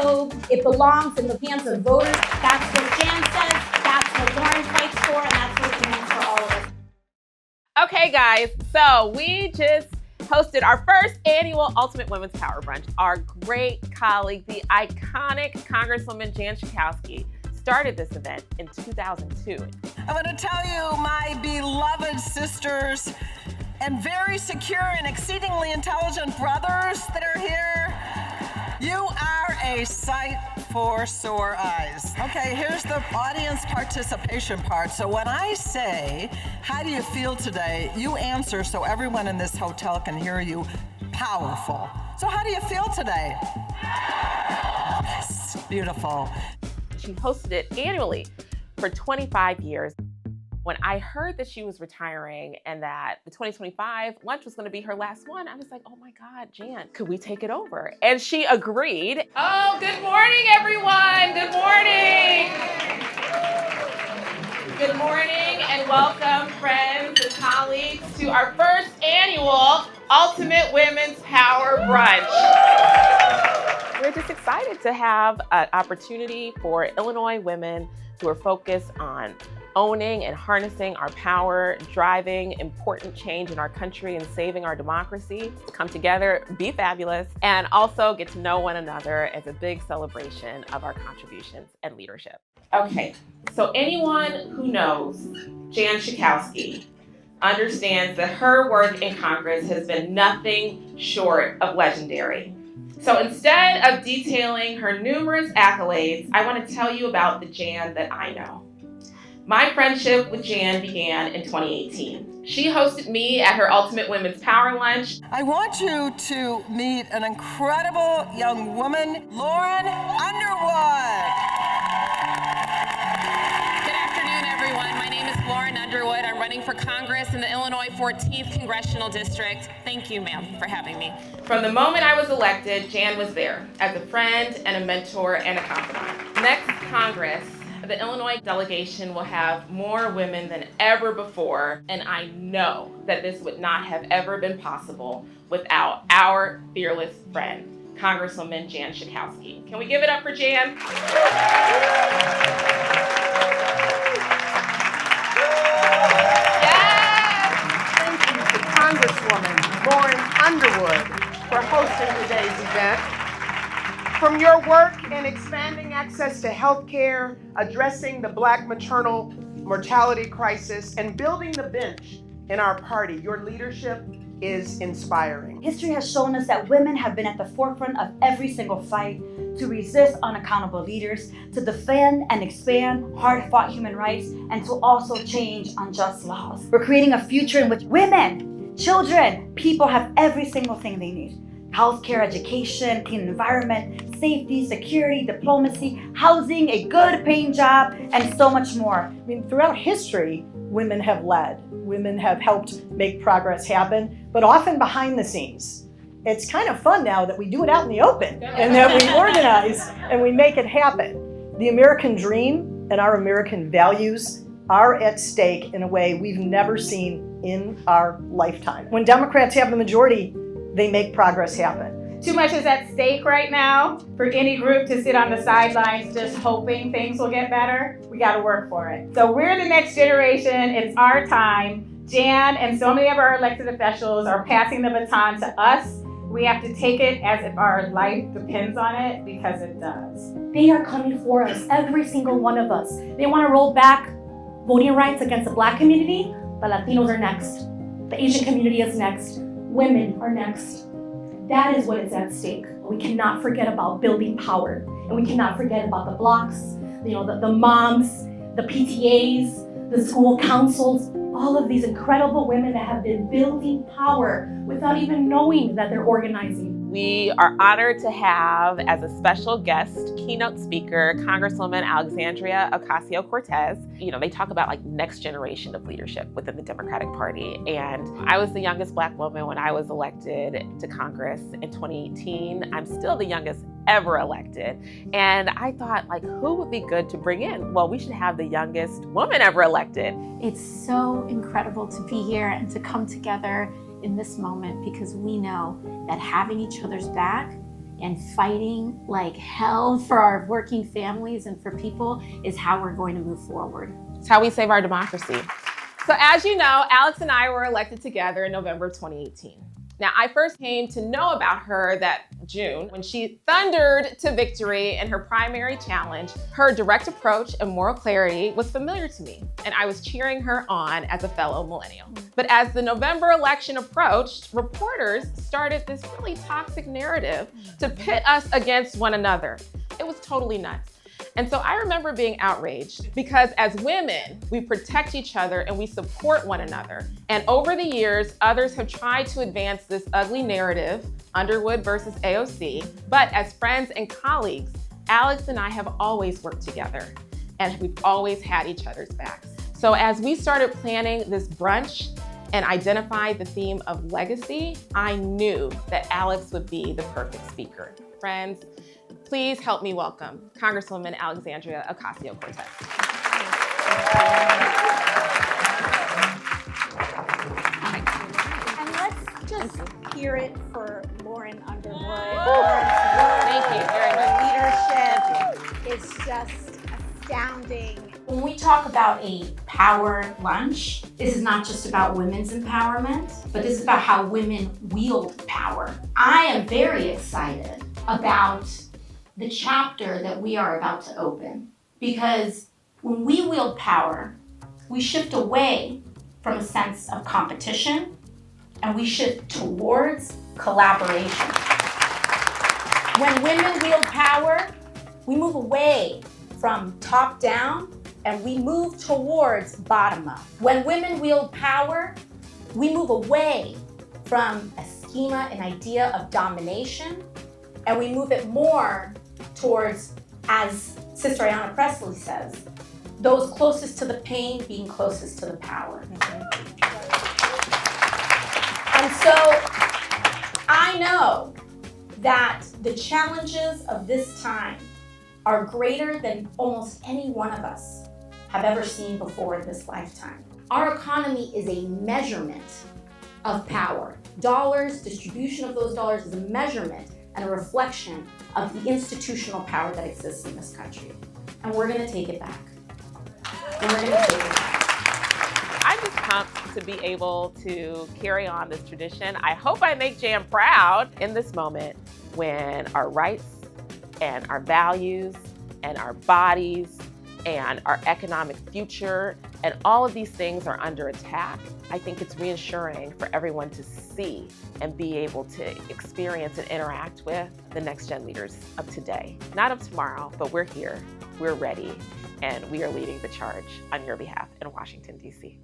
code. It belongs in the hands of voters. That's what Jan says. That's what Lauren fights for, and that's what it means for all of us. Okay, guys, so we just hosted our first annual Ultimate Women's Power Brunch. Our great colleague, the iconic Congresswoman Jan Schakowsky, started this event in 2002. I want to tell you, my beloved sisters and very secure and exceedingly intelligent brothers that are here, you are a sight for sore eyes. Okay, here's the audience participation part. So when I say, how do you feel today? You answer so everyone in this hotel can hear you. Powerful. So how do you feel today? Yes, beautiful. She hosted it annually for 25 years. When I heard that she was retiring and that the 2025 lunch was going to be her last one, I was like, oh my God, Jan, could we take it over? And she agreed. Oh, good morning, everyone. Good morning. Good morning and welcome, friends and colleagues, to our first annual Ultimate Women's Power Brunch. We're just excited to have an opportunity for Illinois women who are focused on owning and harnessing our power, driving important change in our country and saving our democracy, come together, be fabulous, and also get to know one another as a big celebration of our contributions and leadership. Okay, so anyone who knows Jan Schakowsky understands that her work in Congress has been nothing short of legendary. So instead of detailing her numerous accolades, I want to tell you about the Jan that I know. My friendship with Jan began in 2018. She hosted me at her Ultimate Women's Power Lunch. I want you to meet an incredible young woman, Lauren Underwood. Good afternoon, everyone. My name is Lauren Underwood. I'm running for Congress in the Illinois 14th Congressional District. Thank you, ma'am, for having me. From the moment I was elected, Jan was there as a friend and a mentor and a confidant. Next Congress, the Illinois delegation will have more women than ever before, and I know that this would not have ever been possible without our fearless friend, Congresswoman Jan Schakowsky. Can we give it up for Jan? Thank you to Congresswoman Lauren Underwood for hosting today's event. From your work in expanding access to health care, addressing the Black maternal mortality crisis, and building the bench in our party, your leadership is inspiring. History has shown us that women have been at the forefront of every single fight to resist unaccountable leaders, to defend and expand hard-fought human rights, and to also change unjust laws. We're creating a future in which women, children, people have every single thing they need. Healthcare, education, clean environment, safety, security, diplomacy, housing, a good paying job, and so much more. I mean, throughout history, women have led. Women have helped make progress happen, but often behind the scenes. It's kind of fun now that we do it out in the open and that we organize and we make it happen. The American dream and our American values are at stake in a way we've never seen in our lifetime. When Democrats have the majority, they make progress happen. Too much is at stake right now for any group to sit on the sidelines just hoping things will get better. We got to work for it. So we're the next generation. It's our time. Jan and so many of our elected officials are passing the baton to us. We have to take it as if our life depends on it, because it does. They are coming for us, every single one of us. They want to roll back voting rights against the Black community. The Latinos are next. The Asian community is next. Women are next. That is what is at stake. We cannot forget about building power, and we cannot forget about the blocks, the moms, the PTAs, the school councils, all of these incredible women that have been building power without even knowing that they're organizing. We are honored to have as a special guest keynote speaker, Congresswoman Alexandria Ocasio-Cortez. They talk about next generation of leadership within the Democratic Party. And I was the youngest Black woman when I was elected to Congress in 2018. I'm still the youngest ever elected. And I thought, who would be good to bring in? Well, we should have the youngest woman ever elected. It's so incredible to be here and to come together in this moment, because we know that having each other's back and fighting like hell for our working families and for people is how we're going to move forward. It's how we save our democracy. So as you know, Alex and I were elected together in November of 2018. Now, I first came to know about her that June when she thundered to victory in her primary challenge. Her direct approach and moral clarity was familiar to me, and I was cheering her on as a fellow millennial. But as the November election approached, reporters started this really toxic narrative to pit us against one another. It was totally nuts. And so I remember being outraged because as women, we protect each other and we support one another. And over the years, others have tried to advance this ugly narrative, Underwood versus AOC. But as friends and colleagues, Alex and I have always worked together and we've always had each other's backs. So as we started planning this brunch and identified the theme of legacy, I knew that Alex would be the perfect speaker. Friends, please help me welcome Congresswoman Alexandria Ocasio-Cortez. And let's just hear it for Lauren Underwood. Thank you very much. Leadership is just astounding. When we talk about a power lunch, this is not just about women's empowerment, but this is about how women wield power. I am very excited about the chapter that we are about to open, because when we wield power, we shift away from a sense of competition and we shift towards collaboration. When women wield power, we move away from top down and we move towards bottom up. When women wield power, we move away from a schema, an idea of domination, and we move it more towards, as Sister Ayanna Pressley says, those closest to the pain being closest to the power. And so I know that the challenges of this time are greater than almost any one of us have ever seen before in this lifetime. Our economy is a measurement of power. Dollars, distribution of those dollars is a measurement and a reflection of the institutional power that exists in this country. And we're gonna take it back. And we're gonna take it back. I'm just pumped to be able to carry on this tradition. I hope I make Jan proud in this moment when our rights and our values and our bodies and our economic future and all of these things are under attack. I think it's reassuring for everyone to see and be able to experience and interact with the next gen leaders of today. Not of tomorrow, but we're here, we're ready, and we are leading the charge on your behalf in Washington, D.C.